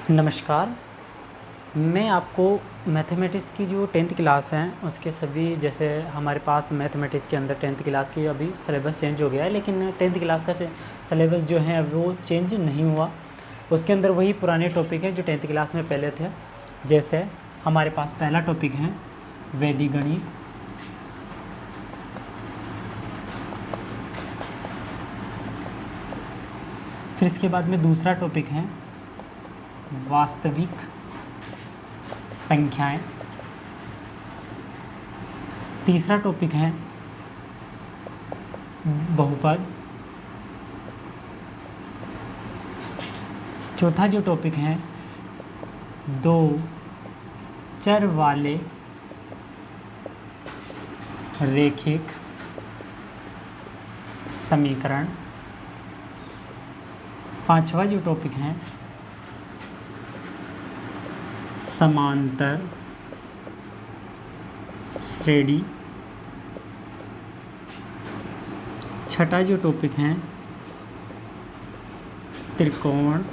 नमस्कार। मैं आपको मैथमेटिक्स की जो 10th क्लास हैं उसके सभी, जैसे हमारे पास मैथमेटिक्स के अंदर 10th क्लास की अभी सिलेबस चेंज हो गया है, लेकिन 10th क्लास का सिलेबस जो है अब वो चेंज नहीं हुआ। उसके अंदर वही पुराने टॉपिक हैं जो 10th क्लास में पहले थे। जैसे हमारे पास पहला टॉपिक है वैदिक गणित, फिर इसके बाद में दूसरा टॉपिक है वास्तविक संख्याएं, तीसरा टॉपिक है बहुपद, चौथा जो टॉपिक है दो चर वाले रैखिक समीकरण, पांचवा जो टॉपिक है समांतर श्रेणी, छठा जो टॉपिक है त्रिकोण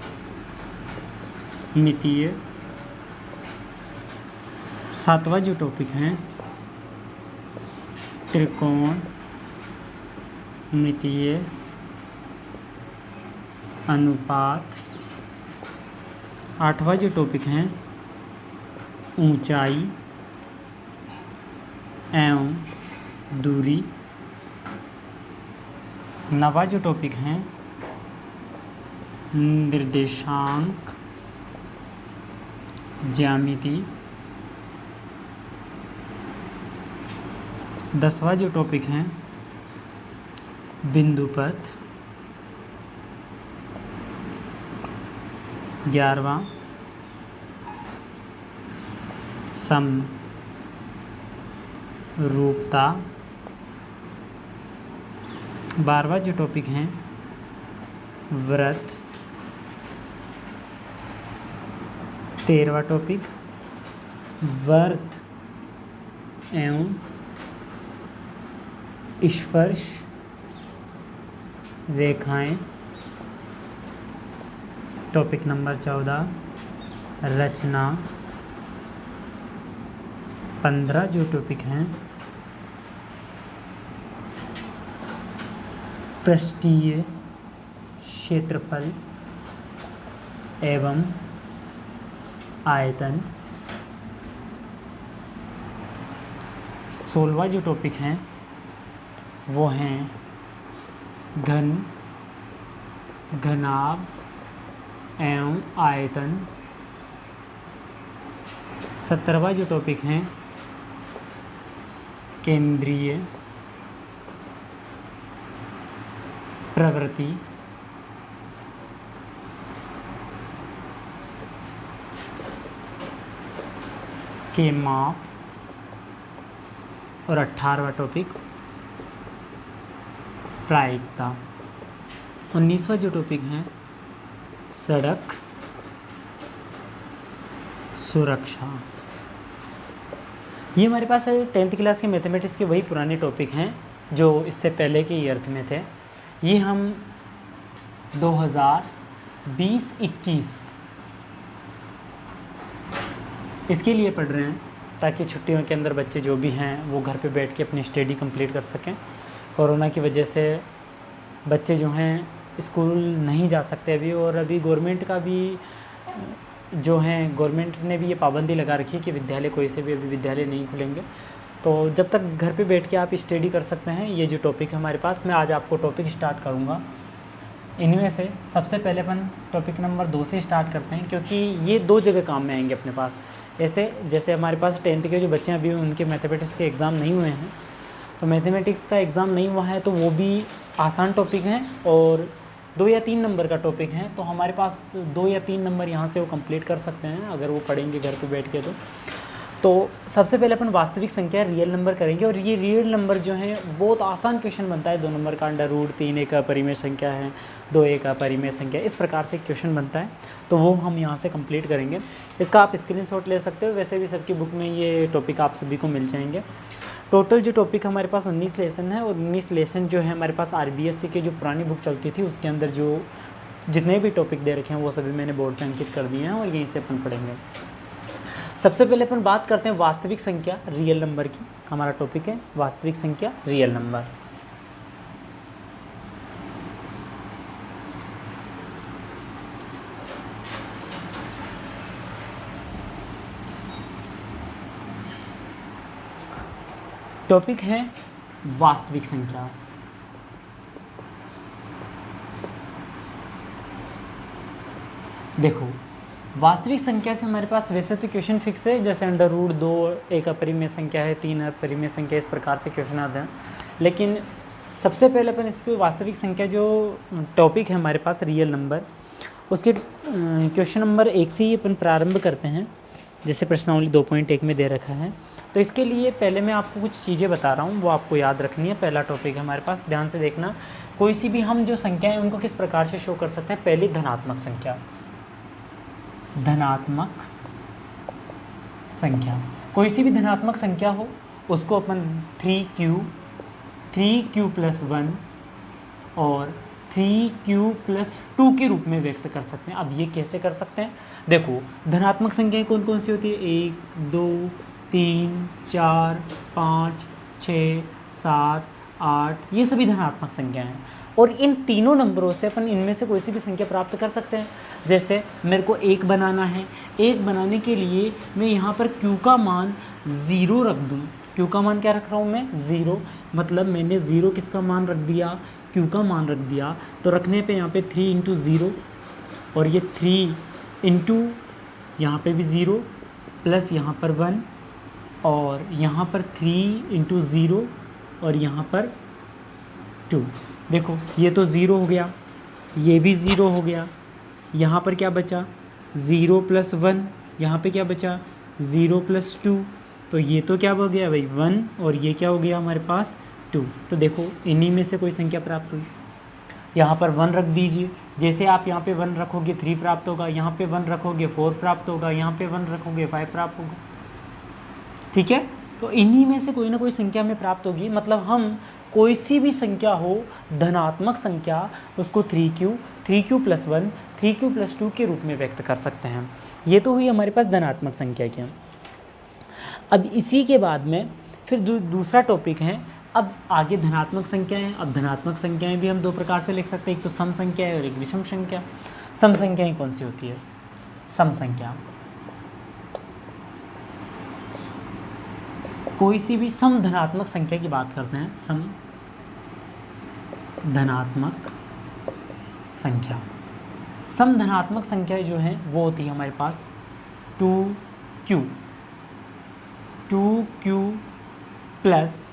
मितीय, सातवां जो टॉपिक है त्रिकोण मितीय अनुपात, आठवां जो टॉपिक है ऊंचाई एवं दूरी, नवा जो टॉपिक है निर्देशांक ज्यामिति, दसवां जो टॉपिक है बिंदुपथ, 11वां समरूपता, 12वां जो टॉपिक है वृत्त, 13वां टॉपिक वृत्त एवं स्पर्श रेखाएं, टॉपिक नंबर 14 रचना, 15 जो टॉपिक हैं पृष्ठीय क्षेत्रफल एवं आयतन, 16वां जो टॉपिक हैं वो हैं घन, घनाभ एवं आयतन, 17वां जो टॉपिक हैं केंद्रीय प्रवृत्ति, के माप, और 18वां टॉपिक प्रायिकता, 19वां जो टॉपिक है सड़क सुरक्षा। ये हमारे पास 10th क्लास के मैथमेटिक्स के वही पुराने टॉपिक हैं जो इससे पहले के ईयर में थे। ये हम 2020-21 इसके लिए पढ़ रहे हैं ताकि छुट्टियों के अंदर बच्चे जो भी हैं वो घर पे बैठ के अपनी स्टडी कंप्लीट कर सकें। कोरोना की वजह से बच्चे जो हैं स्कूल नहीं जा सकते अभी, और अभी गवर्नमेंट का भी जो है गवर्नमेंट ने भी ये पाबंदी लगा रखी है कि विद्यालय कोई से भी अभी विद्यालय नहीं खुलेंगे। तो जब तक घर पे बैठ के आप स्टडी कर सकते हैं। ये जो टॉपिक है हमारे पास, मैं आज आपको टॉपिक स्टार्ट करूँगा। इनमें से सबसे पहले अपन टॉपिक नंबर 2 से स्टार्ट करते हैं, क्योंकि ये 2 जगह काम में आएंगे अपने पास। ऐसे जैसे हमारे पास 10th के जो बच्चे हैं अभी उनके मैथमेटिक्स के एग्ज़ाम नहीं हुए हैं, तो मैथमेटिक्स का एग्ज़ाम नहीं हुआ है तो वो भी आसान टॉपिक हैं और 2 या 3 नंबर का टॉपिक है। तो हमारे पास 2 या 3 नंबर यहाँ से वो कंप्लीट कर सकते हैं अगर वो पढ़ेंगे घर पे बैठ के। तो सबसे पहले अपन वास्तविक संख्या रियल नंबर करेंगे, और ये रियल नंबर जो है बहुत आसान क्वेश्चन बनता है। 2 नंबर का √3 एक अपरिमेय संख्या है, 2 एक अपरिमेय संख्या, इस प्रकार से क्वेश्चन बनता है। तो वो हम यहाँ से कंप्लीट करेंगे। इसका आप स्क्रीनशॉट ले सकते हो, वैसे भी सबकी बुक में ये टॉपिक आप सभी को मिल जाएंगे। टोटल जो टॉपिक हमारे पास 19 लेसन है, और 19 लेसन जो है हमारे पास RBSC की जो पुरानी बुक चलती थी उसके अंदर जो जितने भी टॉपिक दे रखे हैं वो सभी मैंने बोर्ड पे अंकित कर दिए हैं और यहीं से अपन पढ़ेंगे। सबसे पहले अपन बात करते हैं वास्तविक संख्या रियल नंबर की। हमारा टॉपिक है वास्तविक संख्या रियल नंबर। टॉपिक है वास्तविक संख्या। देखो, वास्तविक संख्या से हमारे पास वैसे तो क्वेश्चन फिक्स है, जैसे √2 एक अपरिमेय संख्या है, 3 अपरिमेय संख्या, इस प्रकार से क्वेश्चन आते हैं। लेकिन सबसे पहले अपन इसकी वास्तविक संख्या जो टॉपिक है हमारे पास रियल नंबर, उसके क्वेश्चन नंबर 1 से ही अपन प्रारंभ करते हैं, जैसे प्रश्नावली 2.1 में दे रखा है। तो इसके लिए पहले मैं आपको कुछ चीज़ें बता रहा हूँ, वो आपको याद रखनी है। पहला टॉपिक है हमारे पास, ध्यान से देखना। कोई सी भी हम जो संख्या है उनको किस प्रकार से शो कर सकते हैं। पहली धनात्मक संख्या, धनात्मक संख्या, कोई सी भी धनात्मक संख्या हो उसको अपन 3q + 1 और 3q + 2 के रूप में व्यक्त कर सकते हैं। अब ये कैसे कर सकते हैं? देखो, धनात्मक संख्याएं कौन कौन सी होती है? 1 2 3 4 5 6 7 8, ये सभी धनात्मक संख्याएं हैं। और इन तीनों नंबरों से अपन इनमें से कोई सी भी संख्या प्राप्त कर सकते हैं। जैसे मेरे को 1 बनाना है, 1 बनाने के लिए मैं यहाँ पर q का मान 0 रख दूँ। q का मान क्या रख रहा हूँ मैं? 0। मतलब मैंने 0 किसका मान रख दिया? q का मान रख दिया। तो रखने पे यहाँ पे 3 × 0 और ये 3 इंटू यहाँ पे भी 0 प्लस यहाँ पर 1 और यहाँ पर 3 × 0 और यहाँ पर 2। देखो, ये तो 0 हो गया, ये भी 0 हो गया। यहाँ पर क्या बचा? 0 + 1। यहाँ पे क्या बचा? 0 + 2। तो ये तो क्या हो गया भाई? 1 और ये क्या हो गया हमारे पास? 2। तो देखो, इन्हीं में से कोई संख्या प्राप्त हुई। यहाँ पर 1 रख दीजिए। जैसे आप यहाँ पे 1 रखोगे 3 प्राप्त होगा, यहाँ पे 1 रखोगे 4 प्राप्त होगा, यहाँ पे 1 रखोगे 5 प्राप्त होगा। ठीक है, तो इन्हीं में से कोई ना कोई संख्या हमें प्राप्त होगी। मतलब हम कोई सी भी संख्या हो धनात्मक संख्या, उसको 3q + 1 3q + 2 के रूप में व्यक्त कर सकते हैं। ये तो हुई हमारे पास धनात्मक संख्या की। अब इसी के बाद में फिर दूसरा टॉपिक है, अब आगे धनात्मक संख्याएं। अब धनात्मक संख्याएं भी हम 2 प्रकार से लिख सकते हैं, एक तो सम संख्या है और एक विषम संख्या। सम संख्याएं कौन सी होती है? सम संख्या कोई सी भी सम धनात्मक संख्या की बात करते हैं। सम धनात्मक संख्या, सम धनात्मक संख्या जो है वो होती है हमारे पास 2q प्लस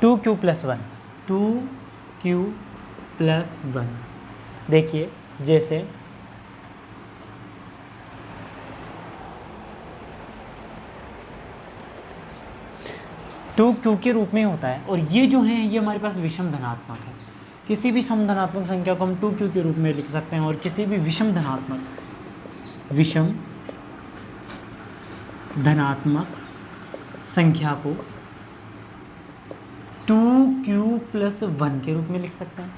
2q + 1 2q + 1। देखिए, जैसे 2q के रूप में होता है। और ये जो है ये हमारे पास विषम धनात्मक है। किसी भी सम धनात्मक संख्या को हम 2q के रूप में लिख सकते हैं और किसी भी विषम धनात्मक संख्या को 2q + 1 के रूप में लिख सकते हैं।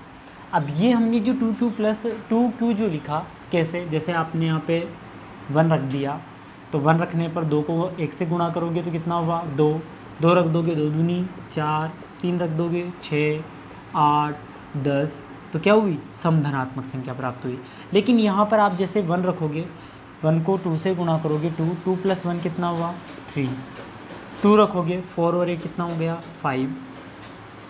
अब ये हमने जो 2q जो लिखा, कैसे? जैसे आपने यहाँ पे 1 रख दिया, तो 1 रखने पर 2 को 1 से गुणा करोगे तो कितना हुआ? 2 रख दोगे 2 दूनी 4, 3 रख दोगे 6 8 10, तो क्या हुई? सम धनात्मक संख्या प्राप्त हुई। लेकिन यहाँ पर आप जैसे 1 रखोगे, 1 को 2 से गुणा करोगे, 2 + 1 कितना हुआ? 3। 2 रखोगे, 4 और 1 कितना हो गया? 5।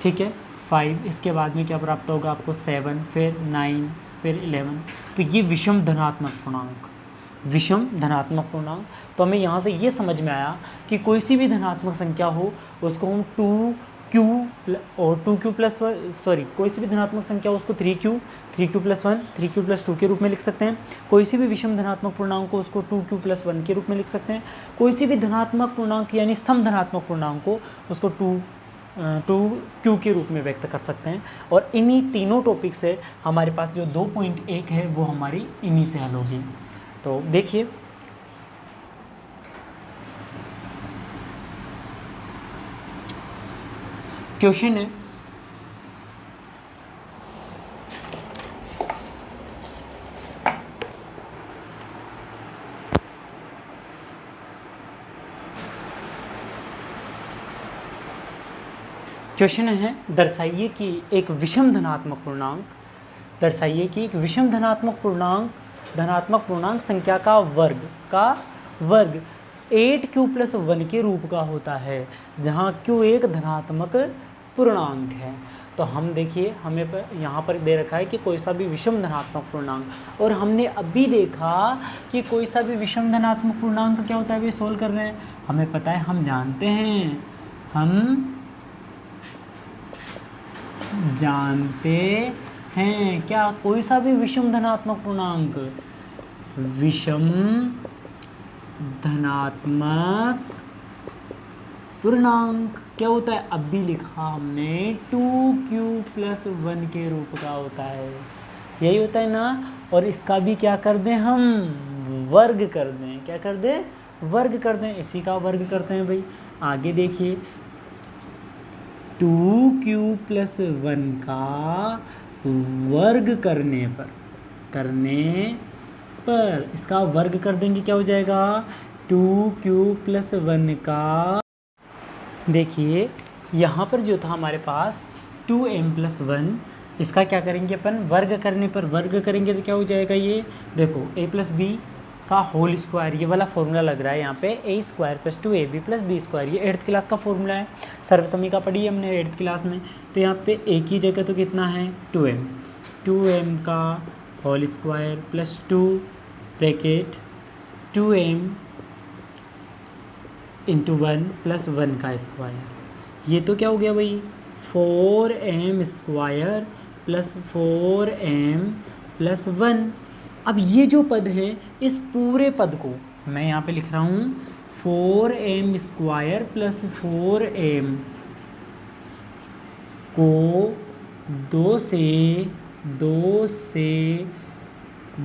ठीक है, 5। इसके बाद में क्या प्राप्त होगा आपको? 7, फिर 9, फिर 11। तो ये विषम धनात्मक पूर्णांक, विषम धनात्मक पूर्णांक। तो हमें यहाँ से ये समझ में आया कि कोई सी भी धनात्मक संख्या हो उसको हम 2q और 2q + 1 सॉरी कोई सी भी धनात्मक संख्या हो उसको 3q + 1 3q + 2 के रूप में लिख सकते हैं। कोई सी भी विषम धनात्मक पूर्णांक को उसको 2q + 1 के रूप में लिख सकते हैं। कोई सी भी धनात्मक पूर्णांक यानी सम धनात्मक पूर्णांक को उसको 2q के रूप में व्यक्त कर सकते हैं। और इन्हीं तीनों टॉपिक से हमारे पास जो 2.1 है वो हमारी इन्हीं से हल होगी। तो देखिए, क्वेश्चन है दर्शाइए कि एक विषम धनात्मक पूर्णांक, दर्शाइए कि एक विषम धनात्मक पूर्णांक संख्या का वर्ग 8q + 1 के रूप का होता है, जहाँ q एक धनात्मक पूर्णांक है। तो हम देखिए, हमें यहाँ पर दे रखा है कि कोई सा भी विषम धनात्मक पूर्णांक, और हमने अभी देखा कि कोई सा भी विषम धनात्मक पूर्णांक क्या होता है, अभी सोल्व कर रहे हैं। हमें पता है, हम जानते हैं क्या, कोई सा भी विषम धनात्मक पूर्णांक क्या होता है, अभी लिखा हमने 2q + 1 के रूप का होता है, यही होता है ना। और इसका भी क्या कर दें, हम वर्ग कर दें, क्या कर दें, वर्ग कर दें, इसी का वर्ग करते हैं भाई। आगे देखिए, 2q + 1 का वर्ग करने पर इसका वर्ग कर देंगे, क्या हो जाएगा, 2q + 1 का, देखिए यहाँ पर जो था हमारे पास 2m + 1, इसका क्या करेंगे अपन, वर्ग करने पर वर्ग करेंगे तो क्या हो जाएगा, ये देखो a + b का होल स्क्वायर, ये वाला फॉर्मूला लग रहा है यहाँ पे, a² + 2ab + b², ये 8th क्लास का फॉर्मूला है, सर्वसमीका पढ़ी है हमने 8th क्लास में। तो यहाँ पे a की जगह तो कितना है, 2m का होल स्क्वायर + 2 ब्रैकेट 2m × 1 + 1 का स्क्वायर, ये तो क्या हो गया भाई, 4m² + 4m + 1। अब ये जो पद है, इस पूरे पद को मैं यहाँ पे लिख रहा हूँ 4m² + 4m को 2 से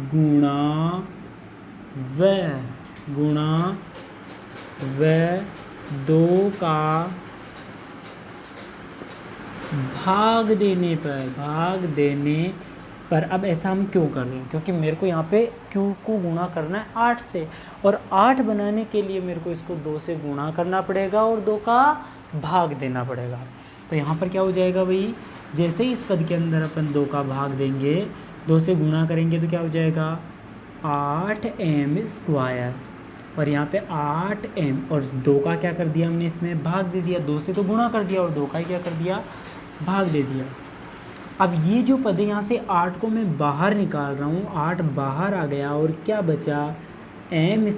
गुणा व 2 का भाग देने पर अब ऐसा हम क्यों कर रहे हैं, क्योंकि मेरे को यहाँ पे q को गुणा करना है 8 से, और 8 बनाने के लिए मेरे को इसको 2 से गुणा करना पड़ेगा और 2 का भाग देना पड़ेगा। तो यहाँ पर क्या हो जाएगा भाई, जैसे ही इस पद के अंदर अपन 2 का भाग देंगे, 2 से गुणा करेंगे तो क्या हो जाएगा, 8m², और यहाँ पे 8m, और 2 का क्या कर दिया हमने, इसमें भाग दे दिया, 2 से तो गुणा कर दिया और 2 का ही क्या कर दिया, भाग दे दिया। अब ये जो पद है, यहाँ से 8 को मैं बाहर निकाल रहा हूँ, 8 बाहर आ गया, और क्या बचा, m² +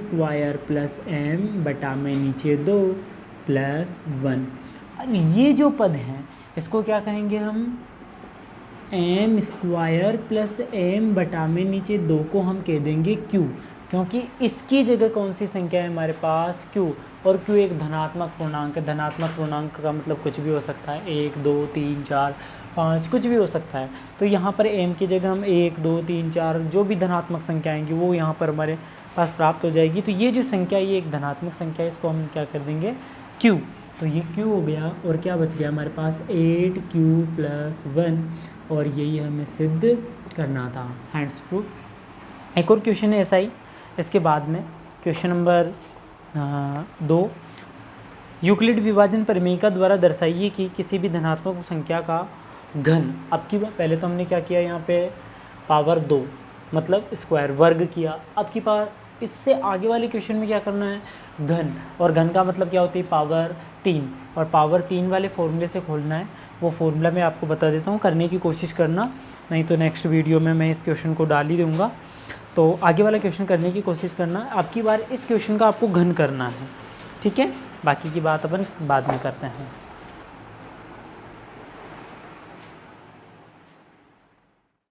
m बटा में नीचे 2 + 1। अब ये जो पद है, इसको क्या कहेंगे हम, m² + m बटा में नीचे 2 को हम कह देंगे q, क्योंकि इसकी जगह कौन सी संख्या है हमारे पास, q, और q एक धनात्मक पूर्णांक है। धनात्मक पूर्णांक का मतलब कुछ भी हो सकता है, 1 2 3 4 5 कुछ भी हो सकता है। तो यहाँ पर m की जगह हम 1 2 3 4 जो भी धनात्मक संख्या आएंगी वो यहाँ पर हमारे पास प्राप्त हो जाएगी। तो ये जो संख्या, ये एक धनात्मक संख्या है, इसको हम क्या कर देंगे, q। तो ये q हो गया, और क्या बच गया हमारे पास, 8q + 1, और यही हमें सिद्ध करना था, हैंड्स प्रूफ। एक और क्वेश्चन है ऐसा ही, इसके बाद में क्वेश्चन नंबर 2, यूक्लिड विभाजन प्रमेयिका द्वारा दर्शाइए कि किसी भी धनात्मक संख्या का घन, अब की पहले तो हमने क्या किया, यहाँ पे पावर 2 मतलब स्क्वायर, वर्ग किया। अब की बार इससे आगे वाले क्वेश्चन में क्या करना है, घन, और घन का मतलब क्या होती है, पावर 3, और पावर 3 वाले फॉर्मूले से खोलना है। वो फॉर्मूला मैं आपको बता देता हूँ, करने की कोशिश करना, नहीं तो नेक्स्ट वीडियो में मैं इस क्वेश्चन को डाल ही दूँगा। तो आगे वाला क्वेश्चन करने की कोशिश करना, अब की बार इस क्वेश्चन का आपको घन करना है, ठीक है। बाकी की बात अपन बाद में करते हैं।